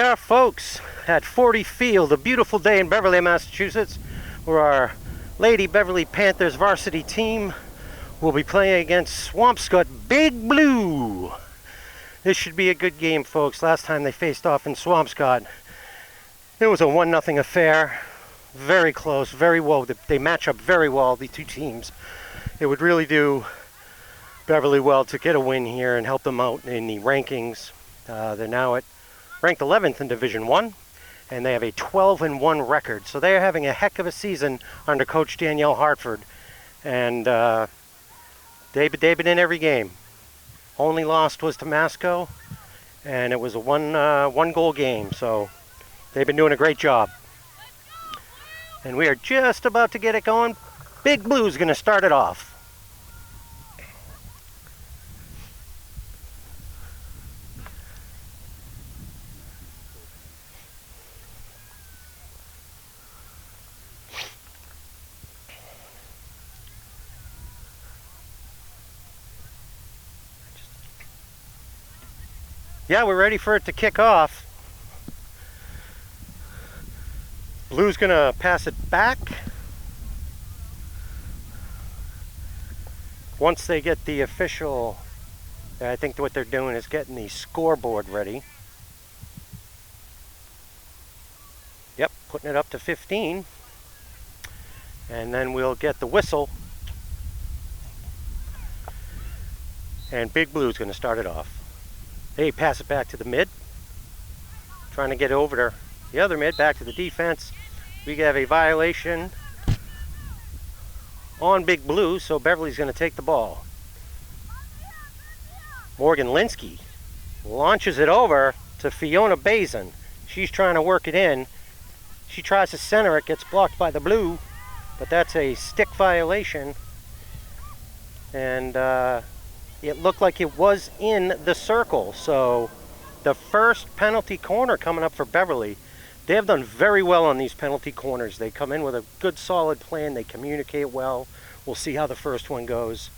we are, folks, at 40 Field, a beautiful day in Beverly, Massachusetts, where our Lady Beverly Panthers varsity team will be playing against Swampscott Big Blue. This should be a good game, folks. Last time they faced off in Swampscott, it was a 1-0 affair. Very close, very well. They match up very well, the two teams. It would really do Beverly well to get a win here and help them out in the rankings. They're now at ranked 11th in Division 1, and they have a 12-1 record. So they're having a heck of a season under Coach Danielle Hartford. And they've been in every game. Only lost was to Masco, and it was a one-goal game. So they've been doing a great job. And we are just about to get it going. Big Blue's going to start it off. Yeah, we're ready for it to kick off. Blue's gonna pass it back. Once they get the official, I think what they're doing is getting the scoreboard ready. Yep, putting it up to 15. And then we'll get the whistle. And Big Blue's gonna start it off. They pass it back to the mid. Trying to get over to the other mid, back to the defense. We have a violation on Big Blue, so Beverly's going to take the ball. Morgan Linsky launches it over to Fiona Bazin. She's trying to work it in. She tries to center it, gets blocked by the Blue, but that's a stick violation. And it looked like it was in the circle. So the first penalty corner coming up for Beverly. They have done very well on these penalty corners. They come in with a good solid plan. They communicate well. We'll see how the first one goes.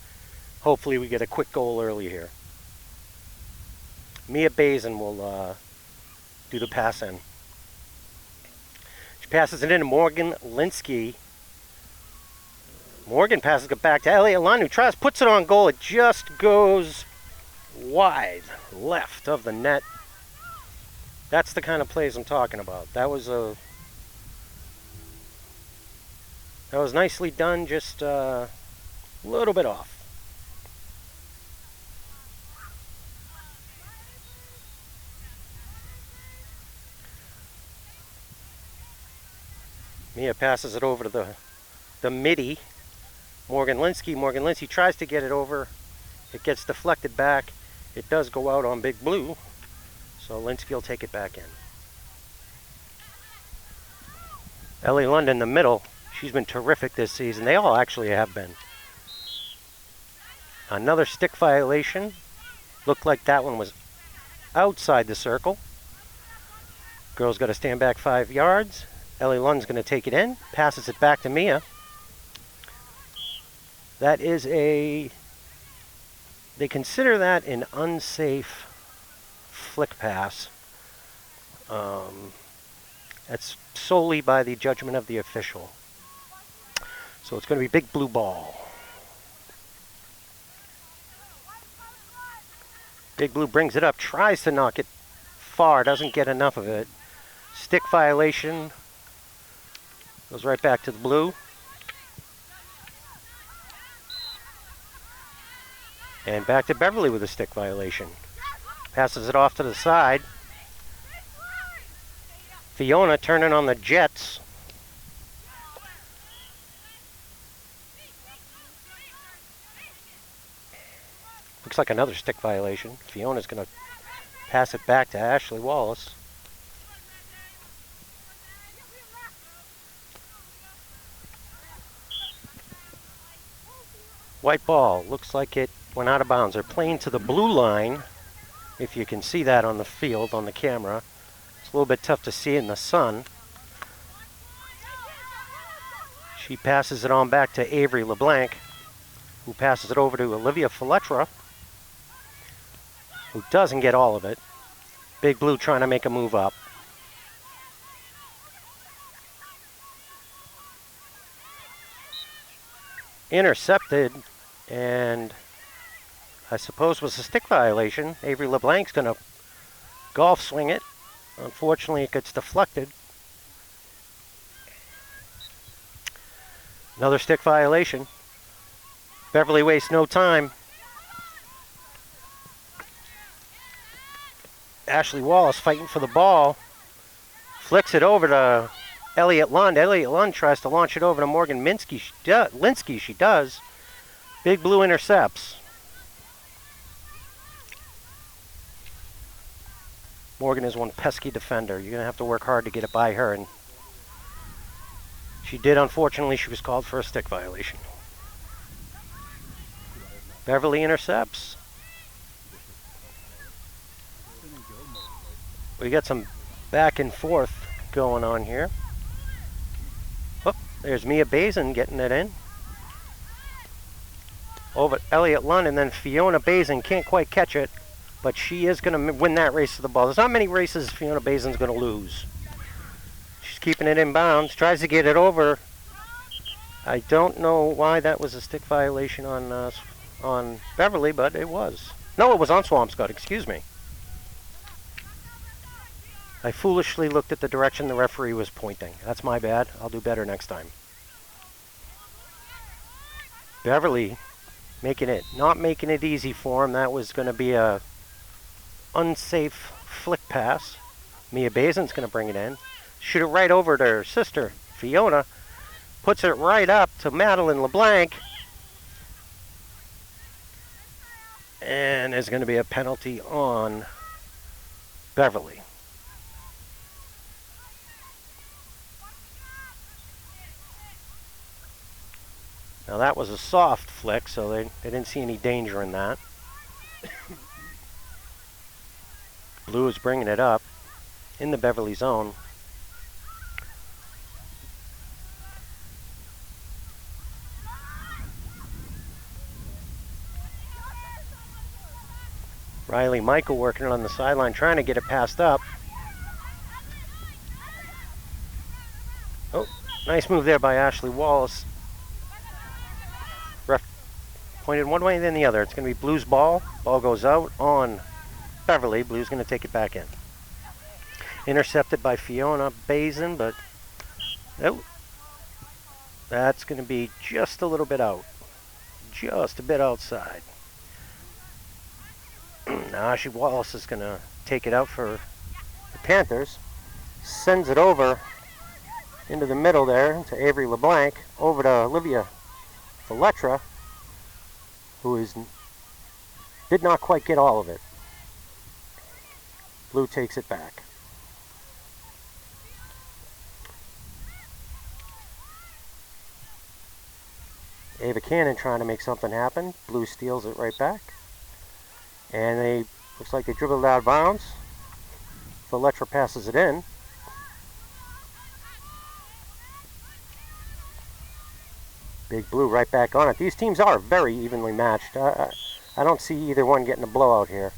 Hopefully we get a quick goal early here. Mia Bazin will do the pass in. She passes it in to Morgan Linsky. Morgan passes it back to Elliot Lund, who puts it on goal. It just goes wide left of the net. That's the kind of plays I'm talking about. That was nicely done, just a little bit off. Mia passes it over to the midi. Morgan Linsky tries to get it over. It gets deflected back. It does go out on Big Blue. So Linsky will take it back in. Ellie Lund in the middle. She's been terrific this season. They all actually have been. Another stick violation. Looked like that one was outside the circle. Girl's got to stand back 5 yards. Ellie Lund's going to take it in. Passes it back to Mia. That is they consider that an unsafe flick pass. That's solely by the judgment of the official. So it's going to be Big Blue ball. Big Blue brings it up, tries to knock it far, doesn't get enough of it. Stick violation. Goes right back to the Blue. And back to Beverly with a stick violation. Passes it off to the side. Fiona turning on the Jets. Looks like another stick violation. Fiona's going to pass it back to Ashley Wallace. White ball. Looks like it went out of bounds. They're playing to the blue line. If you can see that on the field, on the camera. It's a little bit tough to see in the sun. She passes it on back to Avery LeBlanc, who passes it over to Olivia Fletcher, who doesn't get all of it. Big Blue trying to make a move up. intercepted, and I suppose was a stick violation. Avery LeBlanc's going to golf swing it. Unfortunately, it gets deflected. Another stick violation. Beverly wastes no time. Ashley Wallace fighting for the ball. Flicks it over to Elliott Lund. Elliott Lund tries to launch it over to Morgan Linsky. She does. Big Blue intercepts. Morgan is one pesky defender. You're going to have to work hard to get it by her. And she did, unfortunately. She was called for a stick violation. Beverly intercepts. We got some back and forth going on here. Oh, there's Mia Bazin getting it in. Over Elliott Lund, and then Fiona Bazin can't quite catch it, but she is going to win that race to the ball. There's not many races Fiona Bazin's going to lose. She's keeping it in bounds, tries to get it over. I don't know why that was a stick violation on Beverly, but it was. No, it was on Swampscott, excuse me. I foolishly looked at the direction the referee was pointing. That's my bad. I'll do better next time. Beverly not making it easy for him. That was going to be a unsafe flick pass. Mia Bazin's going to bring it in. Shoot it right over to her sister, Fiona. Puts it right up to Madeline LeBlanc. And there's going to be a penalty on Beverly. Now that was a soft flick, so they didn't see any danger in that. Blue is bringing it up in the Beverly zone. Riley Michael working on the sideline, trying to get it passed up. Oh, nice move there by Ashley Wallace. Ref pointed one way and then the other. It's going to be Blue's ball. Ball goes out on Beverly. Blue's going to take it back in. Intercepted by Fiona Bazin, but oh, that's going to be just a little bit out. Just a bit outside. Now Ashley Wallace is going to take it out for the Panthers. Sends it over into the middle there to Avery LeBlanc. Over to Olivia Feletra, who did not quite get all of it. Blue takes it back. Ava Cannon trying to make something happen. Blue steals it right back. And looks like they dribbled it out of bounds. Feletra passes it in. Big Blue right back on it. These teams are very evenly matched. I don't see either one getting a blowout here.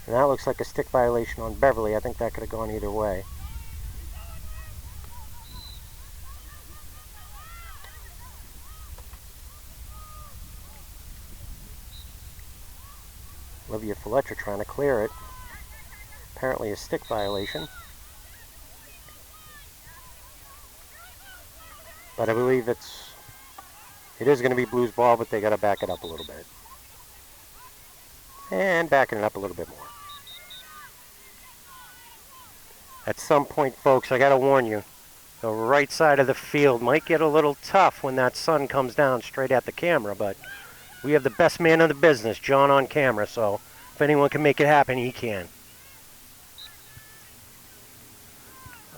And that looks like a stick violation on Beverly. I think that could have gone either way. Olivia Fletcher trying to clear it. Apparently a stick violation. But I believe it is going to be Blue's ball, but they got to back it up a little bit. And backing it up a little bit more. At some point, folks, I got to warn you, the right side of the field might get a little tough when that sun comes down straight at the camera, but we have the best man in the business, John, on camera, so if anyone can make it happen, he can.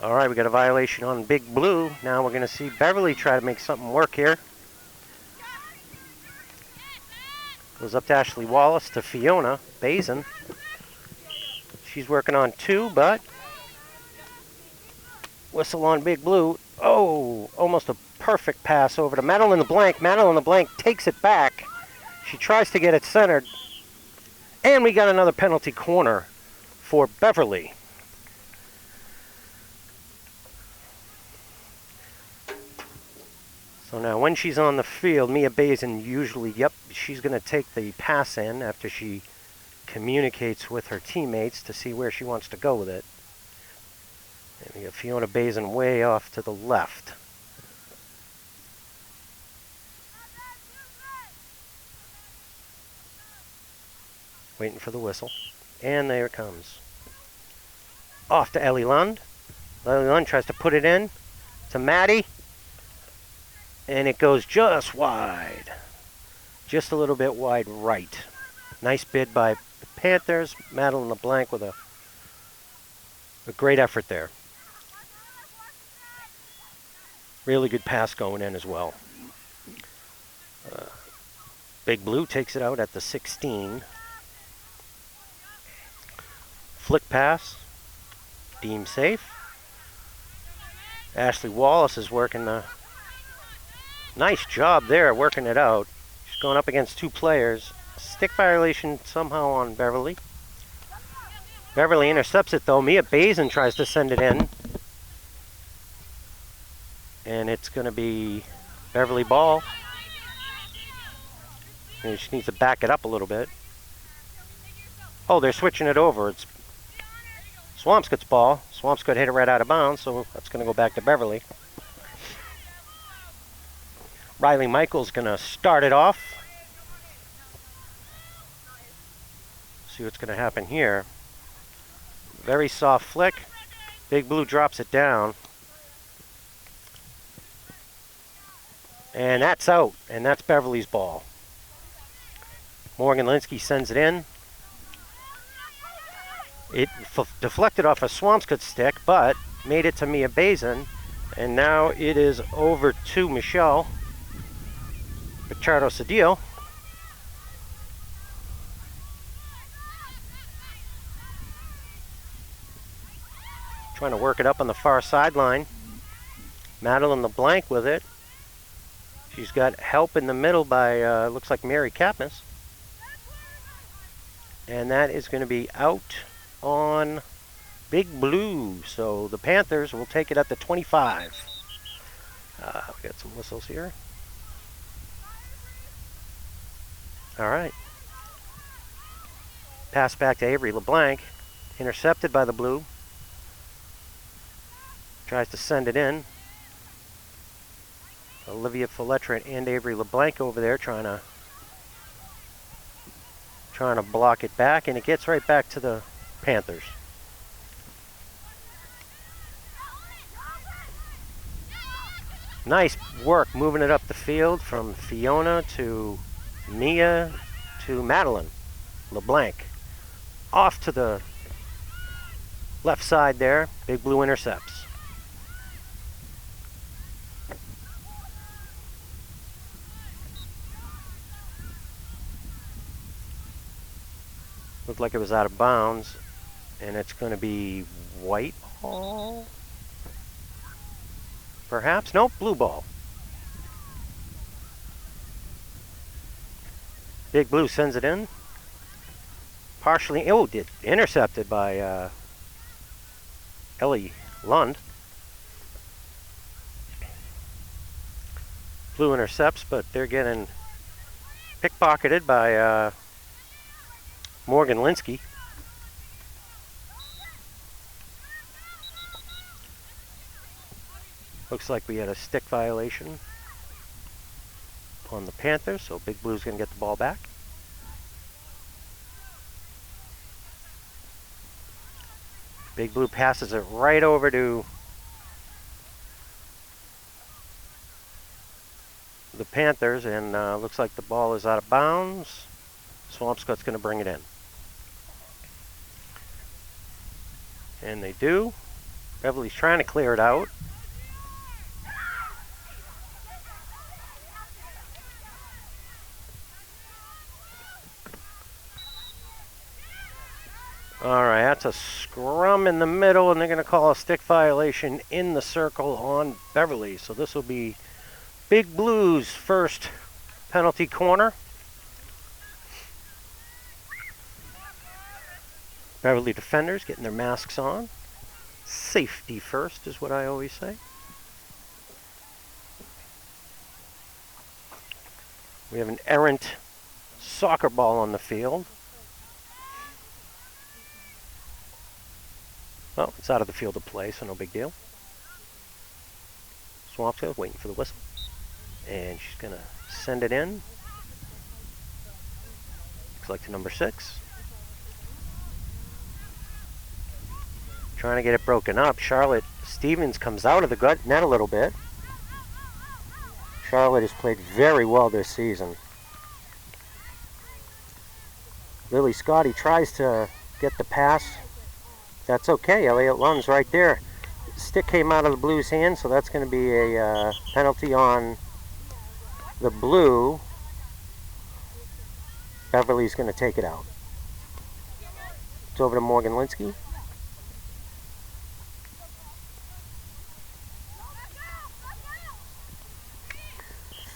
All right, we got a violation on Big Blue. Now we're going to see Beverly try to make something work here. Goes up to Ashley Wallace to Fiona Bazin. She's working on two, but whistle on Big Blue. Oh, almost a perfect pass over to Madeline LeBlanc. Madeline LeBlanc takes it back. She tries to get it centered. And we got another penalty corner for Beverly. So now when she's on the field, Mia Bazin usually, yep, she's going to take the pass in after she communicates with her teammates to see where she wants to go with it. And we have Fiona Bazin way off to the left. Waiting for the whistle. And there it comes. Off to Ellie Lund. Ellie Lund tries to put it in to Maddie. And it goes just wide. Just a little bit wide right. Nice bid by the Panthers. Madeline LeBlanc with a great effort there. Really good pass going in as well. Big Blue takes it out at the 16. Flick pass. Deemed safe. Ashley Wallace is working the... Nice job there, working it out. She's going up against two players. Stick violation somehow on Beverly. Beverly intercepts it though. Mia Bazin tries to send it in. And it's going to be Beverly ball. And she needs to back it up a little bit. Oh, they're switching it over. It's Swampscott's ball. Swampscott hit it right out of bounds, so that's going to go back to Beverly. Riley Michael's going to start it off. See what's going to happen here. Very soft flick. Big Blue drops it down. And that's out, and that's Beverly's ball. Morgan Linsky sends it in. It deflected off a Swampscott stick, but made it to Mia Bazin. And now it is over to Michelle Pichardo-Cedillo. Trying to work it up on the far sideline. Madeline LeBlanc with it. She's got help in the middle by, looks like Mary Kapnis. And that is going to be out on Big Blue. So the Panthers will take it at the 25. We got some whistles here. All right. Pass back to Avery LeBlanc. Intercepted by the Blue. Tries to send it in. Olivia Foletra and Avery LeBlanc over there trying to block it back, and it gets right back to the Panthers. Nice work moving it up the field from Fiona to Mia to Madeline LeBlanc. Off to the left side there. Big Blue intercepts. Looked like it was out of bounds, and it's going to be white ball. Perhaps? Nope, blue ball. Big Blue sends it in. Partially, intercepted by Ellie Lund. Blue intercepts, but they're getting pickpocketed by Morgan Linsky. Looks like we had a stick violation on the Panthers, so Big Blue's going to get the ball back. Big Blue passes it right over to the Panthers, and looks like the ball is out of bounds. Swampscott's going to bring it in. And they do. Beverly's trying to clear it out. All right, that's a scrum in the middle, and they're going to call a stick violation in the circle on Beverly. So this will be Big Blue's first penalty corner. Beverly defenders getting their masks on. Safety first is what I always say. We have an errant soccer ball on the field. Well, it's out of the field of play, so no big deal. Swampscott waiting for the whistle. And she's going to send it in. Looks like to number 6. Trying to get it broken up. Charlotte Stevens comes out of the net a little bit. Charlotte has played very well this season. Lily Scotty tries to get the pass. That's okay. Elliott Lund's right there. Stick came out of the Blues' hand, so that's going to be a penalty on the Blue. Beverly's going to take it out. It's over to Morgan Linsky.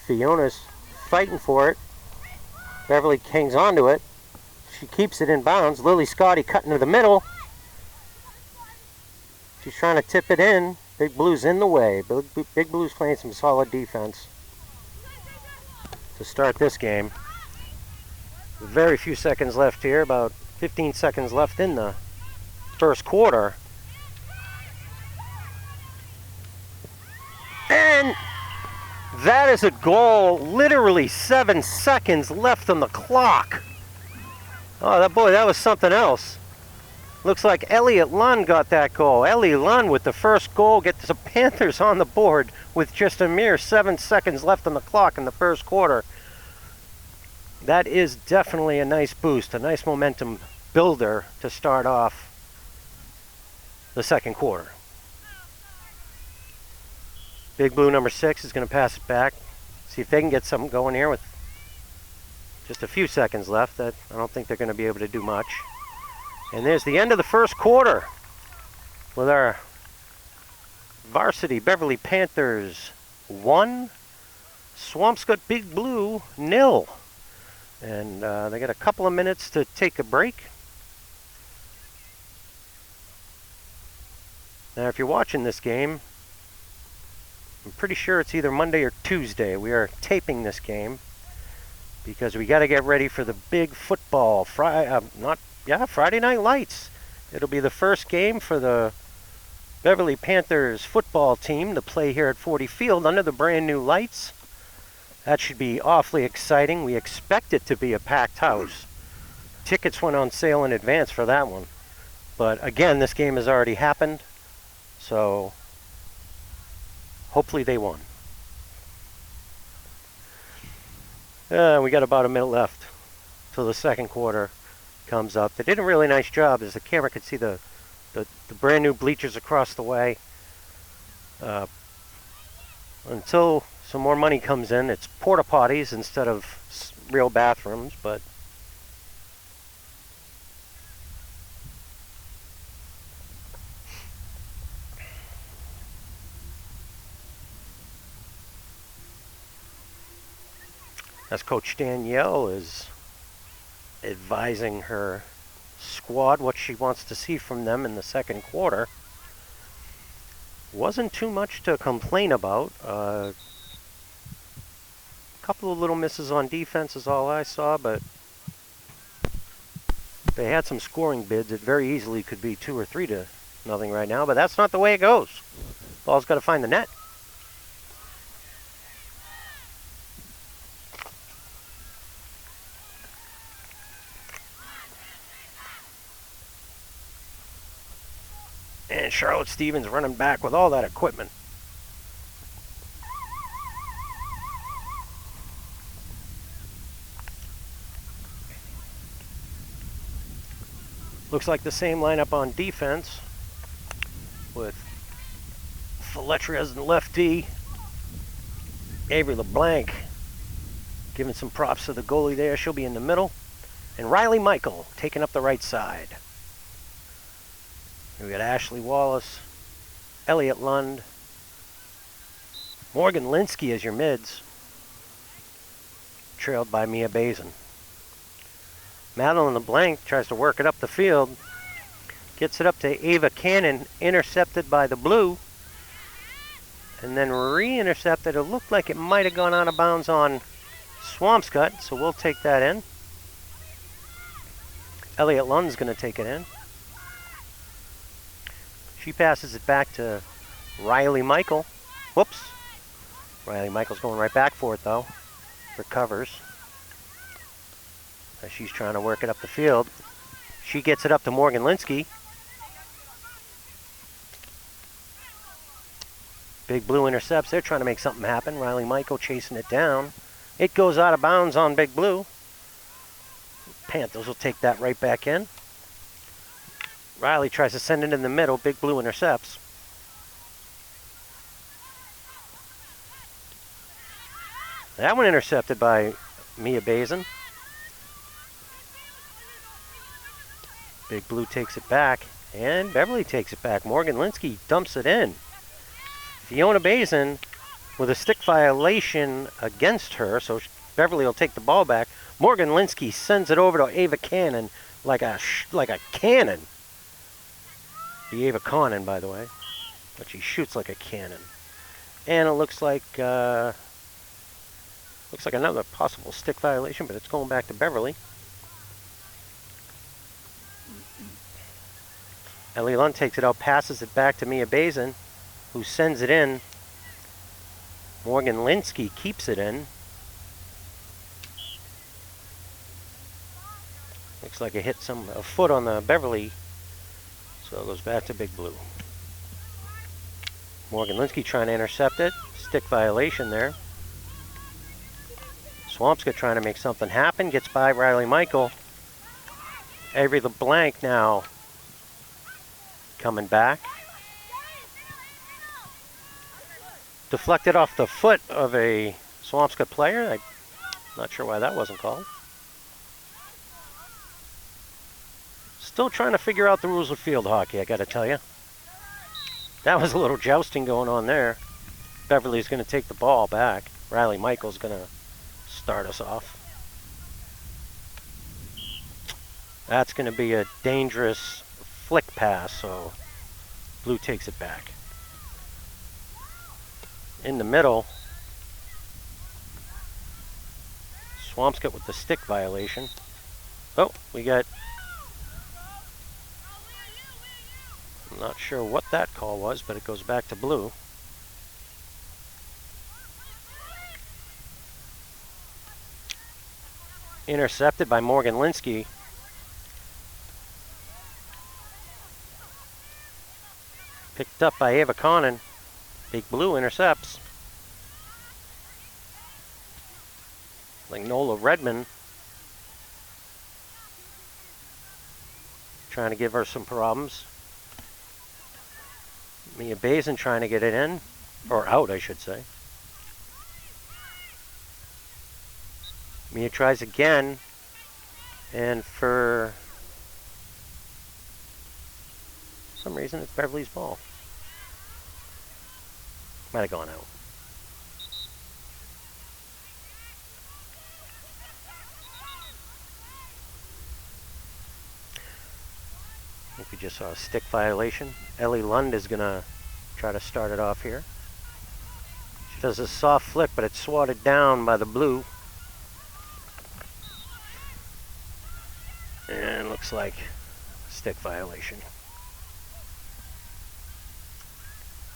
Fiona's fighting for it. Beverly hangs on to it. She keeps it in bounds. Lily Scotty cutting to the middle. She's trying to tip it in. Big Blue's in the way. Big Blue's playing some solid defense to start this game. Very few seconds left here. About 15 seconds left in the first quarter. And that is a goal. Literally 7 seconds left on the clock. Oh, that was something else. Looks like Elliott Lund got that goal. Ellie Lund with the first goal gets the Panthers on the board with just a mere 7 seconds left on the clock in the first quarter. That is definitely a nice boost, a nice momentum builder to start off the second quarter. Big Blue number 6 is going to pass it back. See if they can get something going here with just a few seconds left. I don't think they're going to be able to do much. And there's the end of the first quarter with our varsity Beverly Panthers 1, Swampscott Big Blue 0. And they got a couple of minutes to take a break. Now, if you're watching this game, I'm pretty sure it's either Monday or Tuesday. We are taping this game because we got to get ready for the big football Friday Night Lights. It'll be the first game for the Beverly Panthers football team to play here at 40 Field under the brand new lights. That should be awfully exciting. We expect it to be a packed house. Tickets went on sale in advance for that one. But again, this game has already happened, so hopefully they won. We got about a minute left till the second quarter comes up. They did a really nice job, as the camera could see the brand new bleachers across the way. Until some more money comes in, it's porta potties instead of real bathrooms, but as Coach Danielle is advising her squad what she wants to see from them in the second quarter. Wasn't too much to complain about. A couple of little misses on defense is all I saw, but they had some scoring bids. It very easily could be 2 or 3-0 right now, but that's not the way it goes. Ball's got to find the net. And Charlotte Stevens running back with all that equipment. Looks like the same lineup on defense with Fletcher as the lefty. Avery LeBlanc giving some props to the goalie there. She'll be in the middle. And Riley Michael taking up the right side. We got Ashley Wallace, Elliott Lund, Morgan Linsky as your mids, trailed by Mia Bazin. Madeline LeBlanc tries to work it up the field, gets it up to Ava Cannon, intercepted by the Blue, and then re-intercepted. It looked like it might have gone out of bounds on Swampscott, so we'll take that in. Elliot Lund's going to take it in. She passes it back to Riley Michael. Whoops. Riley Michael's going right back for it, though. Recovers. As she's trying to work it up the field. She gets it up to Morgan Linsky. Big Blue intercepts. They're trying to make something happen. Riley Michael chasing it down. It goes out of bounds on Big Blue. Panthers will take that right back in. Riley tries to send it in the middle. Big Blue intercepts. That one intercepted by Mia Bazin. Big Blue takes it back, and Beverly takes it back. Morgan Linsky dumps it in. Fiona Bazin with a stick violation against her, so Beverly will take the ball back. Morgan Linsky sends it over to Ava Cannon like a cannon. The Ava Cannon, by the way, but she shoots like a cannon. And it looks like another possible stick violation, but it's going back to Beverly. Ellie Lund takes it out, passes it back to Mia Bazin, who sends it in. Morgan Linsky keeps it in. Looks like it hit a foot on the Beverly, so it goes back to Big Blue. Morgan Linsky trying to intercept it. Stick violation there. Swampscott trying to make something happen. Gets by Riley Michael. Avery LeBlanc now coming back. Deflected off the foot of a Swampscott player. I'm not sure why that wasn't called. Still trying to figure out the rules of field hockey, I got to tell you. That was a little jousting going on there. Beverly's going to take the ball back. Riley Michael's going to start us off. That's going to be a dangerous flick pass, so Blue takes it back. In the middle, Swampscott with the stick violation. Oh, we got... I'm not sure what that call was, but it goes back to Blue. Intercepted by Morgan Linsky. Picked up by Ava Connon. Big Blue intercepts. Like Nola Redmond. Trying to give her some problems. Mia Bazin trying to get it in. Or out, I should say. Mia tries again. And for some reason, it's Beverly's ball. Might have gone out. I think we just saw a stick violation. Ellie Lund is going to try to start it off here. She does a soft flick, but it's swatted down by the Blue. And looks like a stick violation.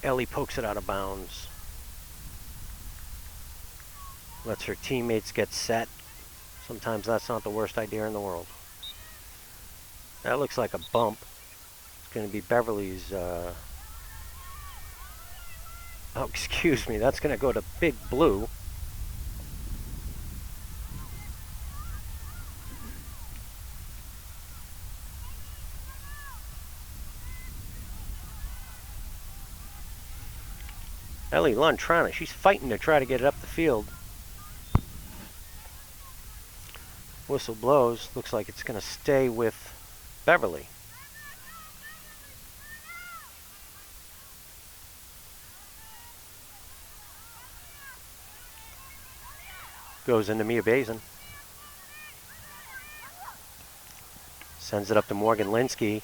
Ellie pokes it out of bounds. Lets her teammates get set. Sometimes that's not the worst idea in the world. That looks like a bump. It's going to be Beverly's... Oh, excuse me. That's going to go to Big Blue. Ellie Lund she's fighting to try to get it up the field. Whistle blows. Looks like it's going to stay with Beverly. Goes into Mia Bazin. Sends it up to Morgan Linsky.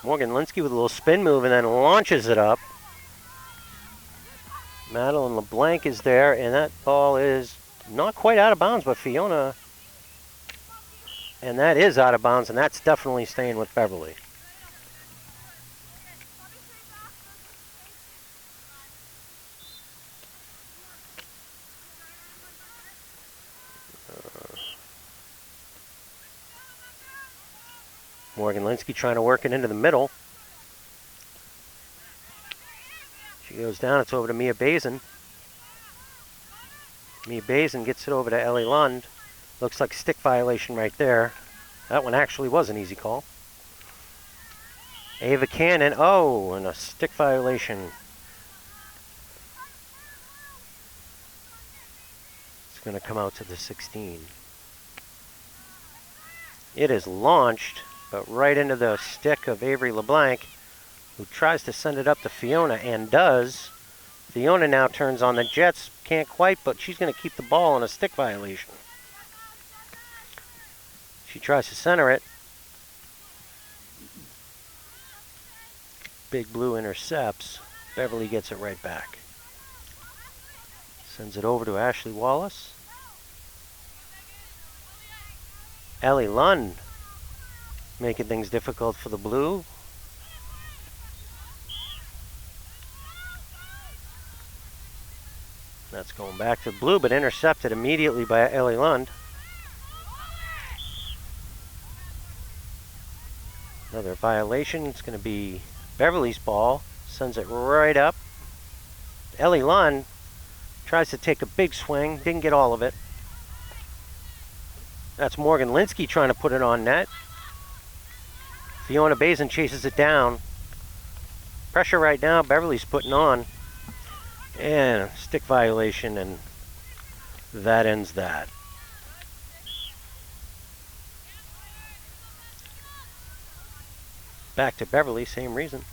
Morgan Linsky with a little spin move and then launches it up. Madeline LeBlanc is there, and that ball is not quite out of bounds, but Fiona, and that is out of bounds, and that's definitely staying with Beverly. Morgan Linsky trying to work it into the middle. She goes down, it's over to Mia Bazin. Mia Bazin gets it over to Ellie Lund. Looks like stick violation right there. That one actually was an easy call. Ava Cannon, oh, and a stick violation. It's going to come out to the 16. It is launched, but right into the stick of Avery LeBlanc, who tries to send it up to Fiona and does. Fiona now turns on the Jets. Can't quite, but she's going to keep the ball on a stick violation. She tries to center it. Big Blue intercepts. Beverly gets it right back. Sends it over to Ashley Wallace. Ellie Lund making things difficult for the Blue. That's going back to Blue, but intercepted immediately by Ellie Lund. Another violation. It's going to be Beverly's ball. Sends it right up. Ellie Lund tries to take a big swing. Didn't get all of it. That's Morgan Linsky trying to put it on net. Fiona Bazin chases it down. Pressure right now, Beverly's putting on. And a stick violation, and that ends that. Back to Beverly, same reason.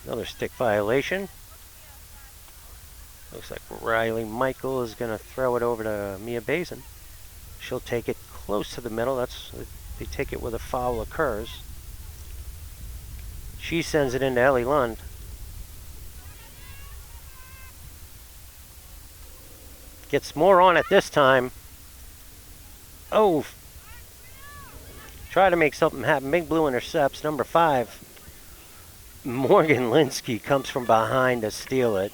Another stick violation. Looks like Riley Michael is going to throw it over to Mia Bazin. She'll take it close to the middle. They take it where the foul occurs. She sends it into Ellie Lund. Gets more on it this time. Oh! Try to make something happen. Big Blue intercepts. Number 5. Morgan Linsky comes from behind to steal it.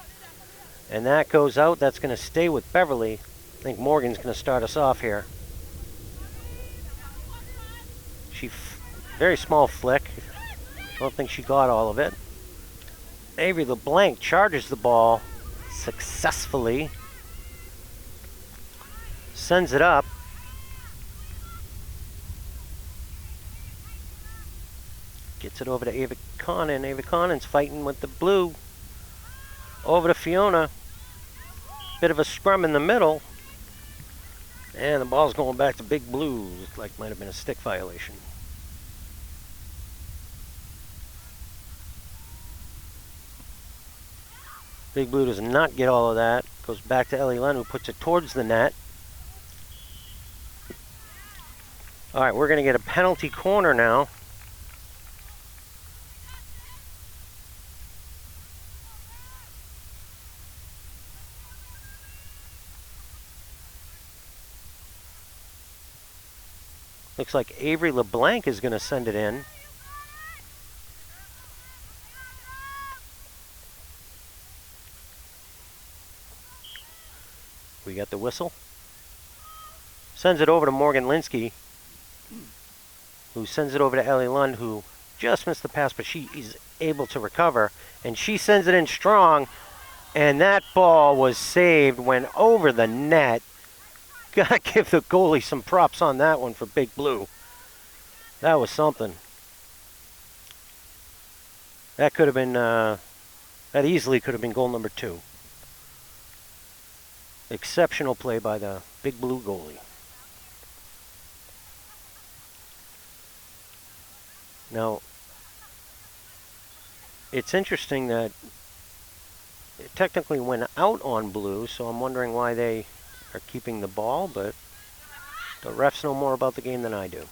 And that goes out. That's going to stay with Beverly. I think Morgan's going to start us off here. Very small flick. I don't think she got all of it. Avery LeBlanc charges the ball successfully. Sends it up. Gets it over to Ava Connon. Ava Connon's fighting with the Blue. Over to Fiona. Bit of a scrum in the middle. And the ball's going back to Big Blue. Looks like might have been a stick violation. Big Blue does not get all of that. Goes back to Ellie Lund, who puts it towards the net. All right, we're going to get a penalty corner now. Looks like Avery LeBlanc is going to send it in. We got the whistle. Sends it over to Morgan Linsky, who sends it over to Ellie Lund, who just missed the pass, but she is able to recover. And she sends it in strong, and that ball was saved, went over the net. Gotta give the goalie some props on that one for Big Blue. That was something. That could have been, that easily could have been goal number 2. Exceptional play by the Big Blue goalie. Now, it's interesting that it technically went out on Blue, so I'm wondering why they are keeping the ball, but The refs know more about the game than I do.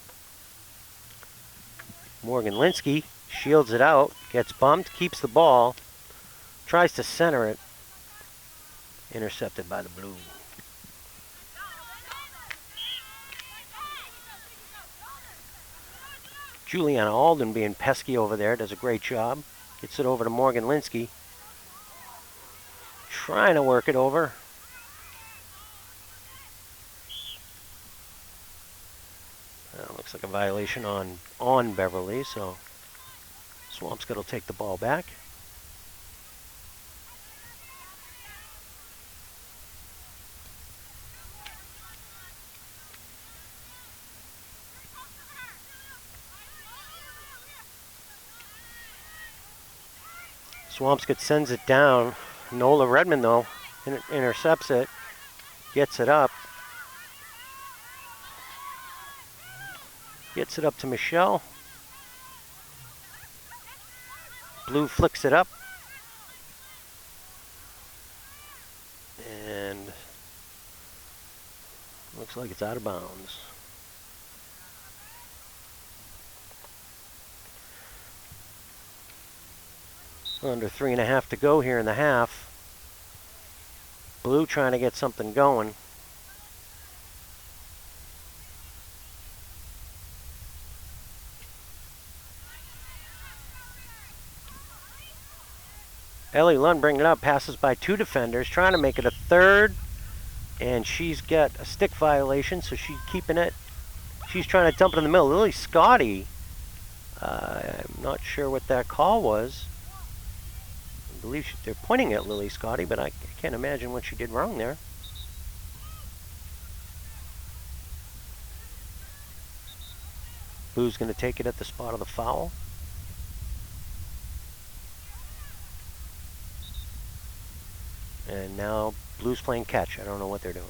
Morgan Linsky shields it out, gets bumped, keeps the ball, tries to center it. Intercepted by the Blue. Juliana Alden being pesky over there, does a great job. Gets it over to Morgan Linsky. Trying to work it over. Looks like a violation on Beverly, so Swampscott will take the ball back. Swampscott sends it down. Nola Redmond, though, intercepts it, gets it up. Gets it up to Michelle. Blue flicks it up. And looks like it's out of bounds. Under 3.5 to go here in the half. Blue trying to get something going. Ellie Lund bringing it up, passes by 2 defenders, trying to make it a third, and she's got a stick violation, so she's keeping it. She's trying to dump it in the middle. Lily Scotty, I'm not sure what that call was. I believe they're pointing at Lily Scotty, but I can't imagine what she did wrong there. Blue's going to take it at the spot of the foul. And now Blue's playing catch. I don't know what they're doing.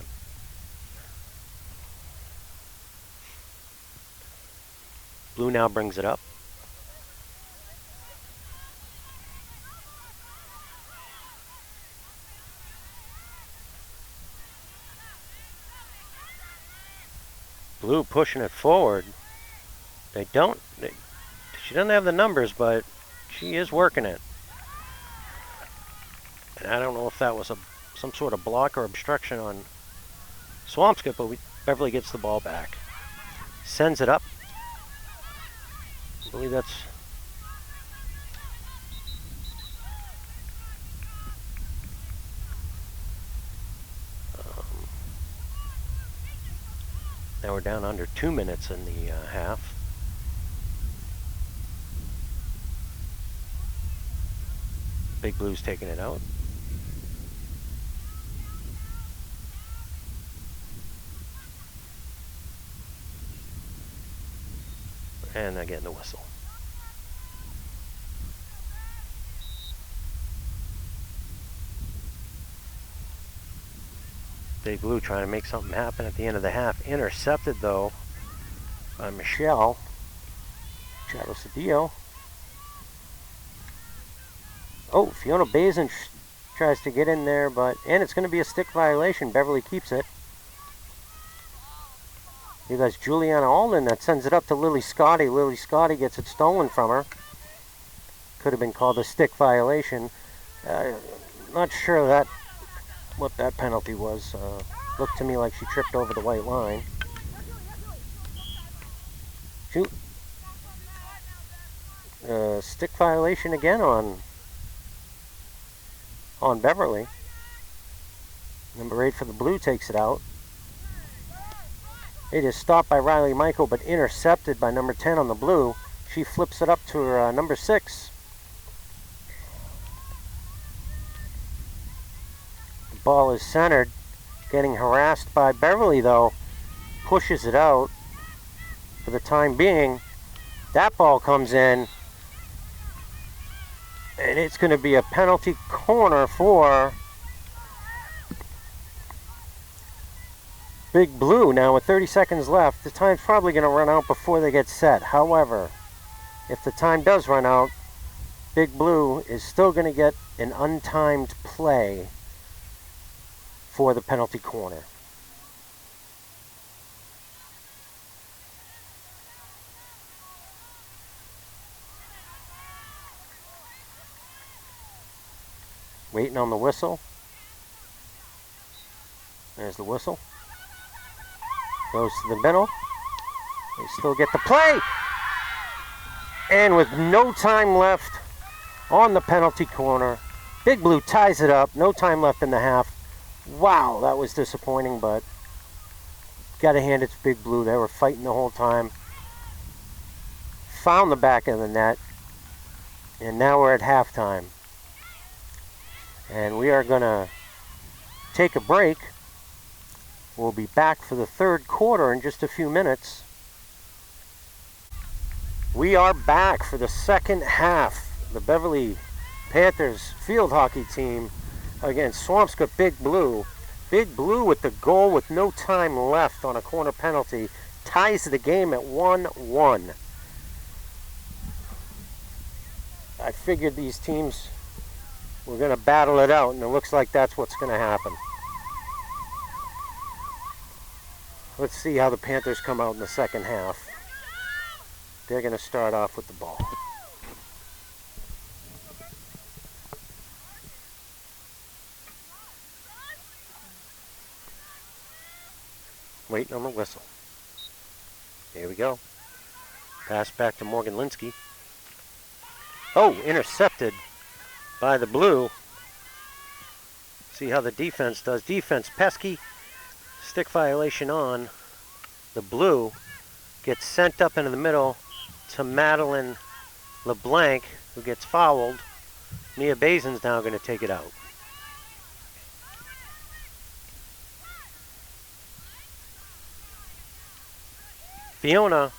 Blue now brings it up. Blue pushing it forward. She doesn't have the numbers, but she is working it. And I don't know if that was some sort of block or obstruction on Swampscott, but Beverly gets the ball back. Sends it up. I believe that's... now we're down under 2 minutes in the half. Big Blue's taking it out. And they're getting the whistle. Big Blue trying to make something happen at the end of the half. Intercepted, though, by Michelle Chavez-Cedillo. Oh, Fiona Bazin tries to get in there, and it's going to be a stick violation. Beverly keeps it. You guys, Juliana Alden that sends it up to Lily Scotty. Lily Scotty gets it stolen from her. Could have been called a stick violation. Not sure what that penalty was. Looked to me like she tripped over the white line. Stick violation again on Beverly. Number 8 for the Blue takes it out. It is stopped by Riley Michael, but intercepted by number 10 on the Blue. She flips it up to her number 6. The ball is centered. Getting harassed by Beverly, though. Pushes it out for the time being. That ball comes in. And it's going to be a penalty corner for Big Blue. Now with 30 seconds left, the time's probably going to run out before they get set. However, if the time does run out, Big Blue is still going to get an untimed play for the penalty corner. Waiting on the whistle. There's the whistle. Goes to the middle. They still get the play. And with no time left on the penalty corner, Big Blue ties it up. No time left in the half. Wow, that was disappointing, but got to hand it to Big Blue. They were fighting the whole time. Found the back of the net. And now we're at halftime. And we are going to take a break. We'll be back for the third quarter in just a few minutes. We are back for the second half. The Beverly Panthers field hockey team against Swampscott Big Blue. Big Blue with the goal with no time left on a corner penalty ties the game at 1-1. I figured these teams were going to battle it out, and it looks like that's what's going to happen. Let's see how the Panthers come out in the second half. They're going to start off with the ball. Waiting on the whistle. Here we go. Pass back to Morgan Linsky. Oh, intercepted by the Blue. See how the defense does. Defense pesky. Stick violation on. The Blue gets sent up into the middle to Madeline LeBlanc, who gets fouled. Mia Bazin's now going to take it out. Fiona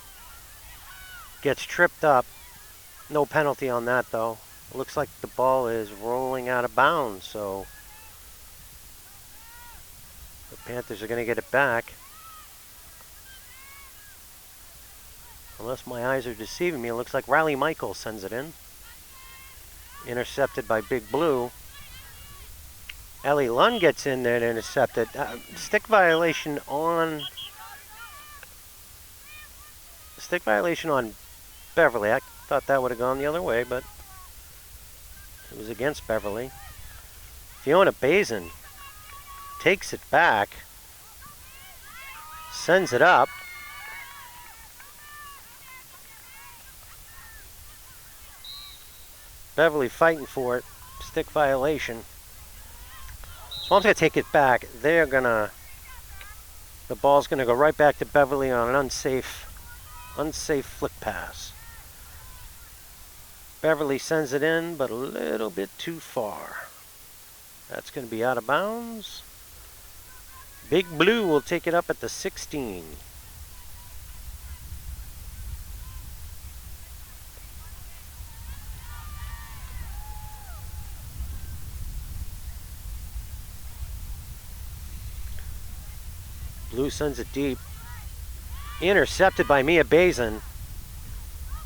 gets tripped up. No penalty on that, though. It looks like the ball is rolling out of bounds, so the Panthers are going to get it back. Unless my eyes are deceiving me, it looks like Riley Michael sends it in. Intercepted by Big Blue. Ellie Lund gets in there and intercepted. Stick violation on Beverly. I thought that would have gone the other way, but it was against Beverly. Fiona Bazin takes it back, sends it up. Beverly fighting for it. Stick violation. Swamp's gonna take it back. The ball's gonna go right back to Beverly on an unsafe flick pass. Beverly sends it in, but a little bit too far. That's going to be out of bounds. Big Blue will take it up at the 16. Blue sends it deep. Intercepted by Mia Bazin.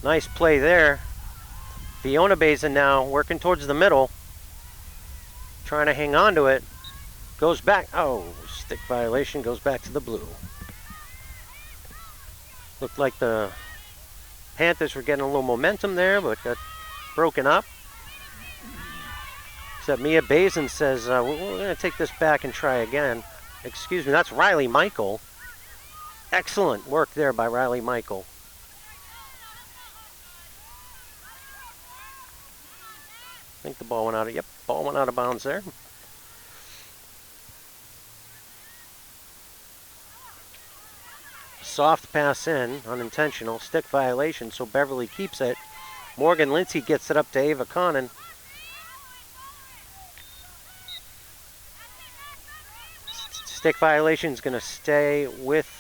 Nice play there. Fiona Bazin now working towards the middle. Trying to hang on to it. Goes back. Oh, stick violation. Goes back to the Blue. Looked like the Panthers were getting a little momentum there, but got broken up. Except Mia Bazin says, we're going to take this back and try again. Excuse me, that's Riley Michael. Excellent work there by Riley Michael. I think the ball went out of, ball went out of bounds there. Soft pass in, unintentional, stick violation, so Beverly keeps it. Morgan Lindsay gets it up to Ava Connon. Stick violation is going to stay with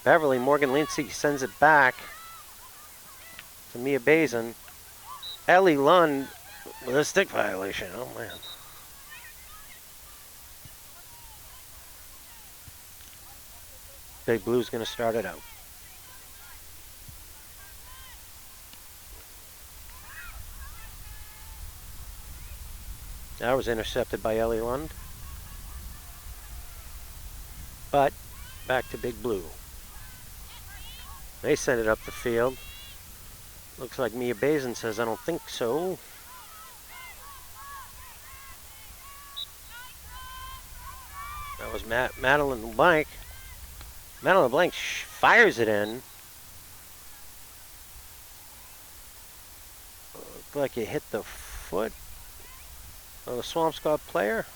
Beverly. Morgan Lindsay sends it back to Mia Bazin. Ellie Lund with a stick violation. Oh, man. Big Blue's going to start it out. That was intercepted by Ellie Lund. But back to Big Blue. They send it up the field. Looks like Mia Bazin says, I don't think so. Madeline Blank. Madeline Blank fires it in. Looked like it hit the foot of the Swampscott player.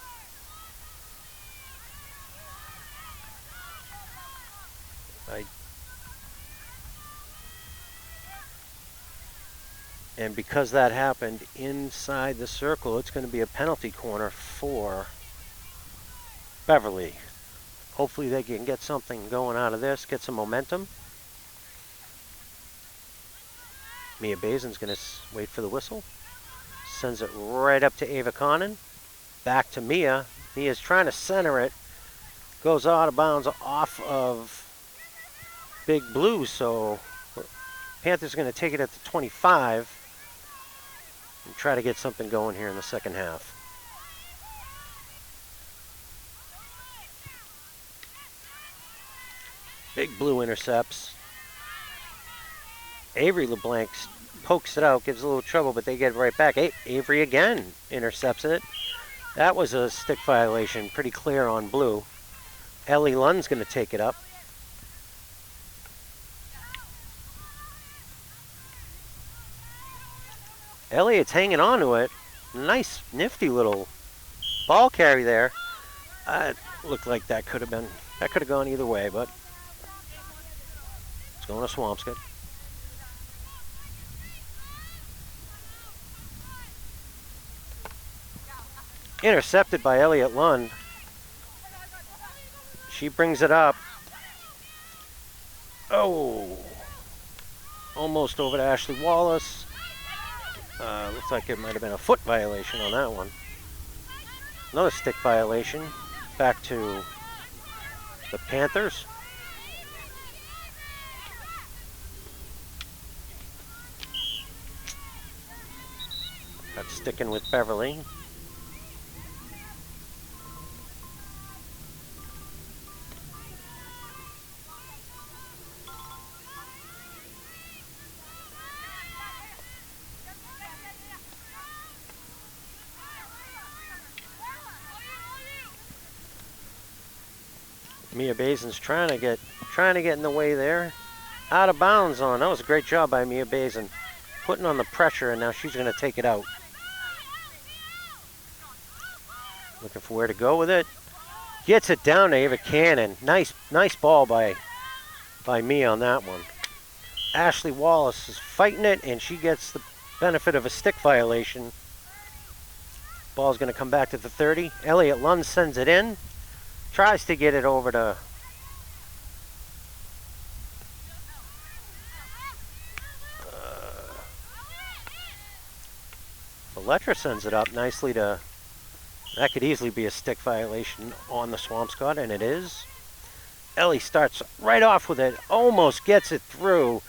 And because that happened inside the circle, it's going to be a penalty corner for Beverly. Hopefully they can get something going out of this, get some momentum. Mia Bazin's going to wait for the whistle. Sends it right up to Ava Conan. Back to Mia. Mia's trying to center it. Goes out of bounds off of Big Blue, so Panthers are going to take it at the 25 and try to get something going here in the second half. Big Blue intercepts. Avery LeBlanc pokes it out, gives a little trouble, but they get right back. Avery again intercepts it. That was a stick violation, pretty clear on Blue. Ellie Lund's going to take it up. Elliott's hanging on to it. Nice, nifty little ball carry there. It looked like that could have gone either way, but it's going to Swampscott. Intercepted by Elliott Lund. She brings it up. Oh, almost over to Ashley Wallace. Looks like it might have been a foot violation on that one. Another stick violation. Back to the Panthers. That's sticking with Beverly. Mia Bazin's trying to get in the way there. Out of bounds on. That was a great job by Mia Bazin. Putting on the pressure, and now she's going to take it out. Looking for where to go with it. Gets it down to Ava Cannon. Nice ball by Mia on that one. Ashley Wallace is fighting it, and she gets the benefit of a stick violation. Ball's going to come back to the 30. Elliott Lund sends it in. Tries to get it over to Valetra sends it up nicely to, that could easily be a stick violation on the Swampscott, and it is. Ellie starts right off with it, almost gets it through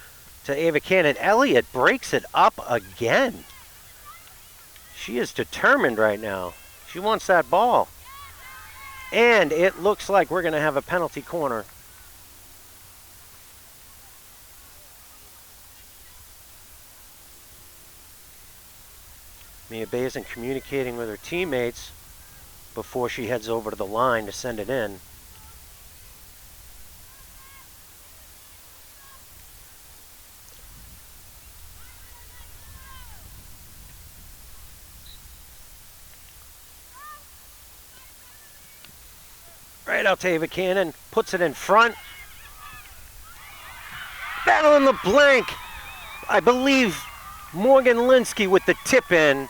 to Ava Cannon. Elliott breaks it up again. She is determined right now. She wants that ball. And it looks like we're going to have a penalty corner. Mia Bazin communicating with her teammates before she heads over to the line to send it in. Right out to Ava Cannon, puts it in front. Battle in the blank. I believe Morgan Linsky with the tip in.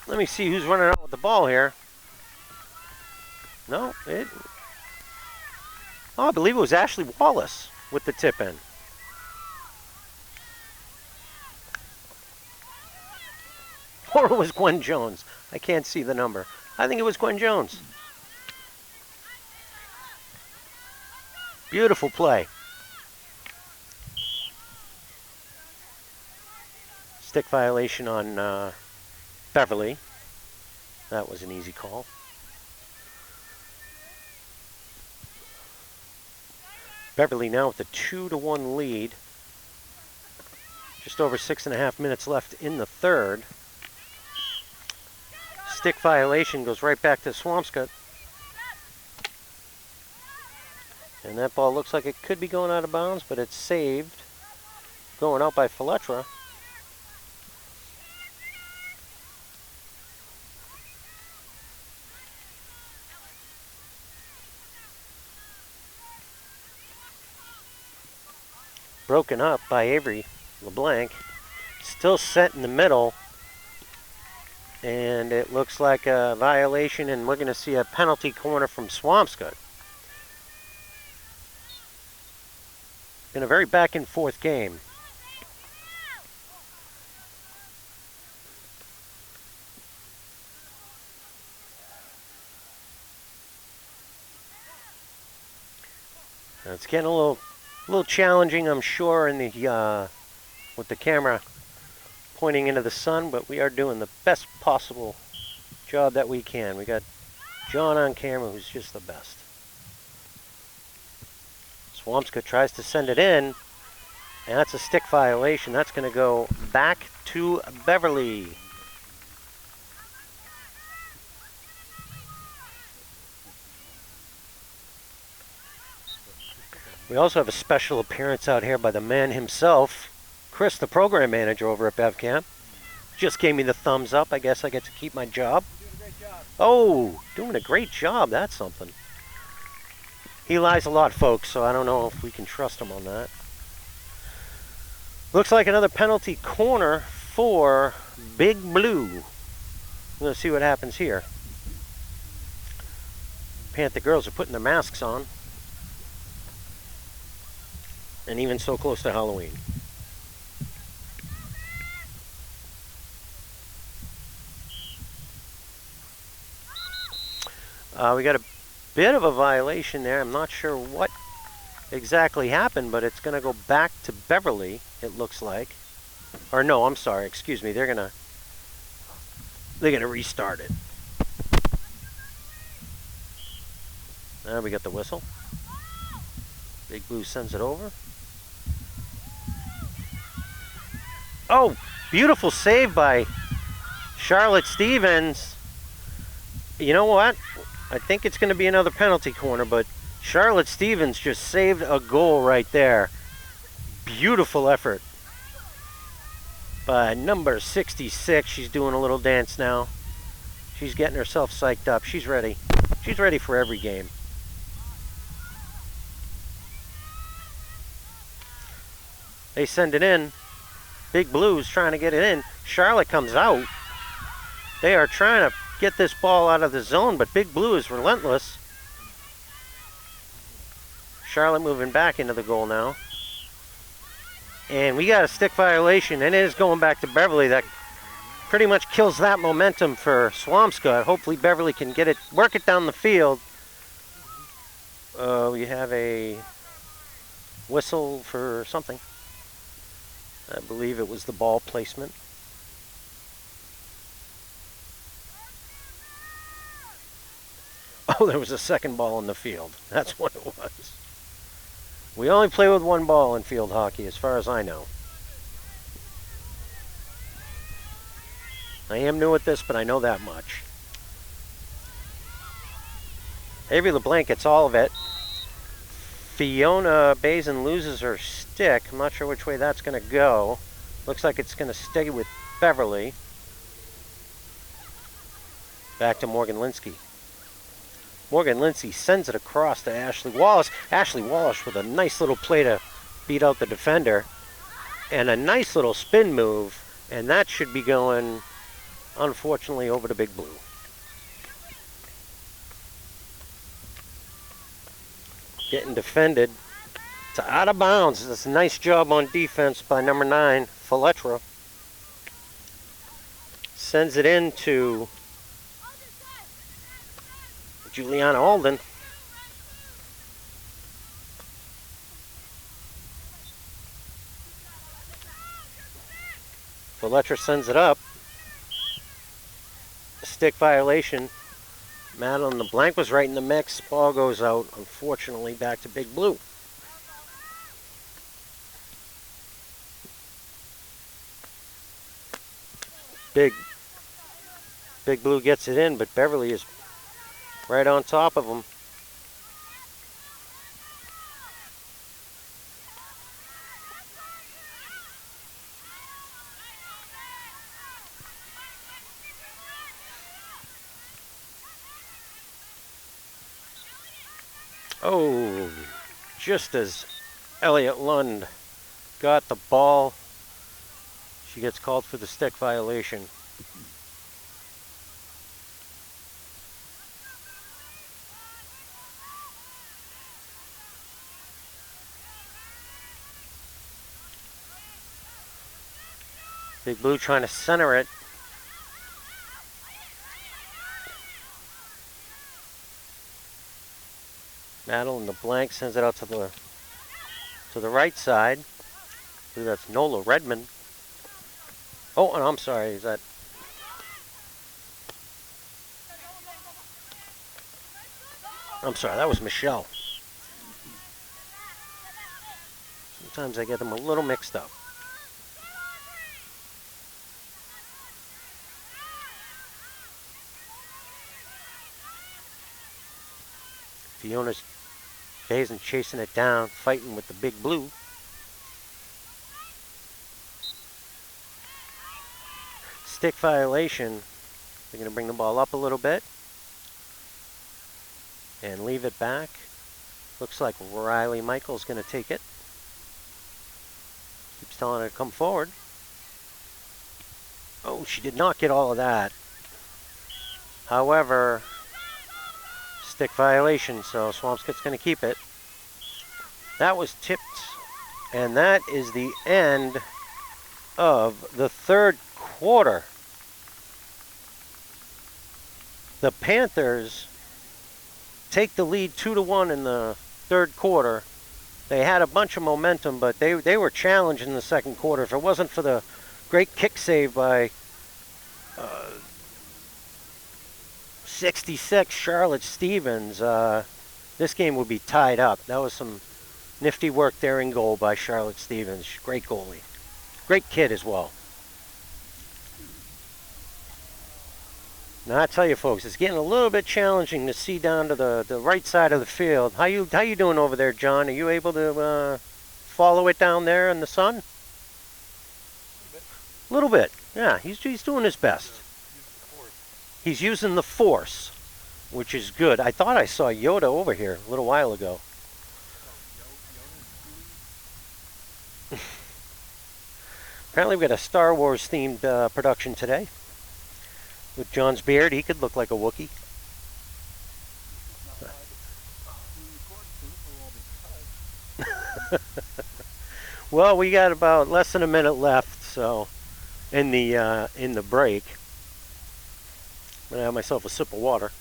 Let me see who's running out with the ball here. No, I believe it was Ashley Wallace with the tip in. Or it was Gwen Jones. I can't see the number. I think it was Gwen Jones. Beautiful play. Stick violation on Beverly. That was an easy call. Beverly now with a 2-1 lead. Just over 6.5 minutes left in the third. Stick violation goes right back to Swampscott. And that ball looks like it could be going out of bounds, but it's saved. Going out by Fletcher. Broken up by Avery LeBlanc. Still set in the middle. And it looks like a violation, and we're going to see a penalty corner from Swampscott. Been a very back and forth game. It's getting a little challenging, I'm sure, in the with the camera pointing into the sun, but we are doing the best possible job that we can. We got John on camera, who's just the best. Swampscott tries to send it in, and that's a stick violation. That's going to go back to Beverly. We also have a special appearance out here by the man himself, Chris, the program manager over at BevCam. Just gave me the thumbs up. I guess I get to keep my job. Doing a great job. Oh, doing a great job. That's something. He lies a lot, folks, so I don't know if we can trust him on that. Looks like another penalty corner for Big Blue. We're going to see what happens here. Panther girls are putting their masks on. And even so close to Halloween. We got a bit of a violation there. I'm not sure what exactly happened, but it's going to go back to Beverly, it looks like. Or no, I'm sorry, excuse me. They're gonna restart it. There we got the whistle. Big Blue sends it over. Oh, beautiful save by Charlotte Stevens. You know what? I think it's going to be another penalty corner, but Charlotte Stevens just saved a goal right there. Beautiful effort by number 66. She's doing a little dance now. She's getting herself psyched up. She's ready. She's ready for every game. They send it in. Big Blue's trying to get it in. Charlotte comes out. They are trying to get this ball out of the zone, but Big Blue is relentless. Charlotte moving back into the goal now. And we got a stick violation, and it is going back to Beverly. That pretty much kills that momentum for Swampscott. Hopefully Beverly can get it, work it down the field. We have a whistle for something. I believe it was the ball placement. Oh, there was a second ball in the field. That's what it was. We only play with one ball in field hockey, as far as I know. I am new at this, but I know that much. Avery LeBlanc gets all of it. Fiona Bazin loses her stick. I'm not sure which way that's going to go. Looks like it's going to stay with Beverly. Back to Morgan Linsky. Morgan Linsky sends it across to Ashley Wallace. Ashley Wallace with a nice little play to beat out the defender. And a nice little spin move. And that should be going, unfortunately, over to Big Blue. Getting defended to out of bounds. That's a nice job on defense by number 9, Fletcher. Sends it in to Juliana Alden. Fletcher sends it up. Stick violation. Madeline LeBlanc was right in the mix. Ball goes out, unfortunately, back to Big Blue. Big Blue gets it in, but Beverly is right on top of him. Oh, just as Elliot Lund got the ball, she gets called for the stick violation. Big Blue trying to center it. Madeline the blank sends it out to the right side. I believe that's Nola Redmond. Oh, and I'm sorry, is that... I'm sorry, that was Michelle. Sometimes I get them a little mixed up. Fiona's Basin chasing it down, fighting with the Big Blue. Stick violation. They're going to bring the ball up a little bit and leave it back. Looks like Riley Michael's going to take it. Keeps telling her to come forward. Oh, she did not get all of that. However, stick violation, so Swampscott's going to keep it. That was tipped, and that is the end of the third quarter. The Panthers take the lead 2-1 in the third quarter. They had a bunch of momentum, but they were challenged in the second quarter. If it wasn't for the great kick save by 66 Charlotte Stevens, this game would be tied up. That was some nifty work there in goal by Charlotte Stevens. Great goalie. Great kid as well. Now I tell you folks, it's getting a little bit challenging to see down to the right side of the field. How you doing over there, John? Are you able to follow it down there in the sun? A little bit. Yeah, he's doing his best. He's using the force, which is good. I thought I saw Yoda over here a little while ago. Apparently we got a Star Wars themed production today. With John's beard, he could look like a Wookiee. Well, we got about less than a minute left, so in the break, I'm gonna have myself a sip of water.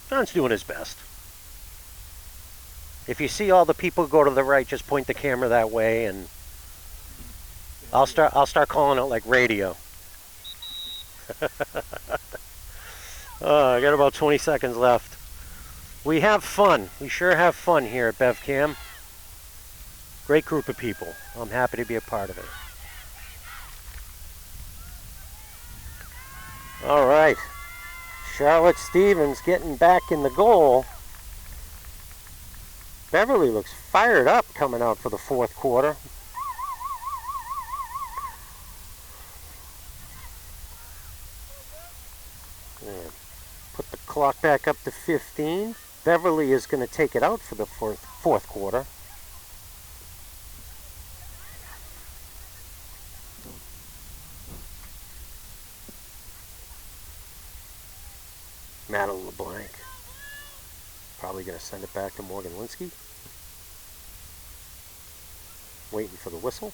John's doing his best. If you see all the people go to the right, just point the camera that way, and I'll start calling it like radio. I got about 20 seconds left. We have fun. We sure have fun here at BevCam. Great group of people. I'm happy to be a part of it. All right. Charlotte Stevens getting back in the goal. Beverly looks fired up coming out for the fourth quarter. And put the clock back up to 15. Beverly is going to take it out for the fourth quarter. Madeline LeBlanc. Probably going to send it back to Morgan Linsky. Waiting for the whistle.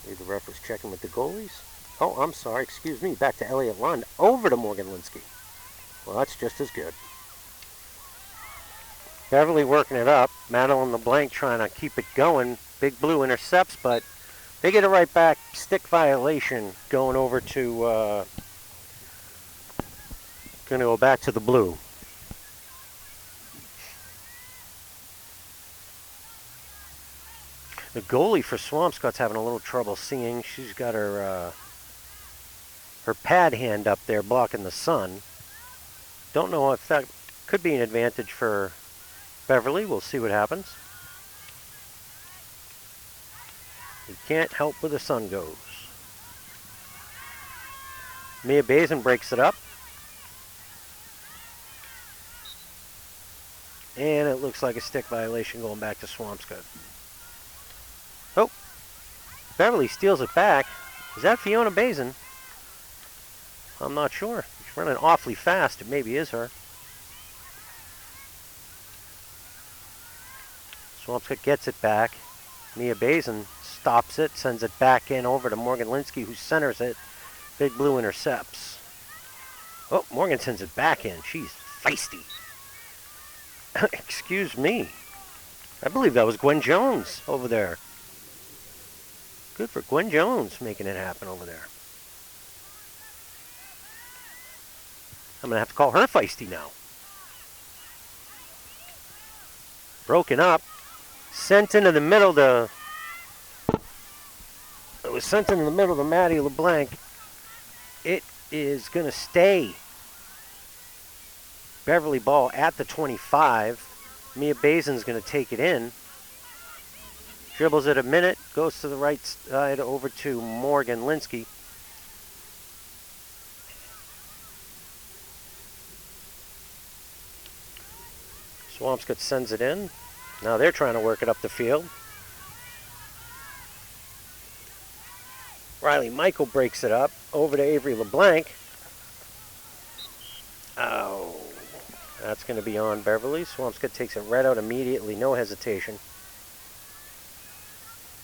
Maybe the ref was checking with the goalies. Oh, I'm sorry. Excuse me. Back to Elliot Lund. Over to Morgan Linsky. Well, that's just as good. Beverly working it up. Madeline LeBlanc trying to keep it going. Big Blue intercepts, but they get it right back. Stick violation going over to... going to go back to the Blue. The goalie for Swampscott's having a little trouble seeing. She's got her pad hand up there blocking the sun. Don't know if that could be an advantage for Beverly. We'll see what happens. You can't help where the sun goes. Mia Bazin breaks it up. And it looks like a stick violation going back to Swampscott. Oh, Beverly steals it back. Is that Fiona Bazin? I'm not sure. She's running awfully fast. It maybe is her. Swampscott gets it back. Mia Bazin stops it, sends it back in over to Morgan Linsky, who centers it. Big Blue intercepts. Oh, Morgan sends it back in. She's feisty. Excuse me. I believe that was Gwen Jones over there. Good for Gwen Jones making it happen over there. I'm going to have to call her feisty now. Broken up. Sent into the middle to... It was sent into the middle to Maddie LeBlanc. It is going to stay. Beverly ball at the 25. Mia Bazin's going to take it in. Dribbles it a minute. Goes to the right side over to Morgan Linsky. Swampscott sends it in. Now they're trying to work it up the field. Riley Michael breaks it up. Over to Avery LeBlanc. Oh, that's going to be on Beverly. Swampscott takes it right out immediately. No hesitation.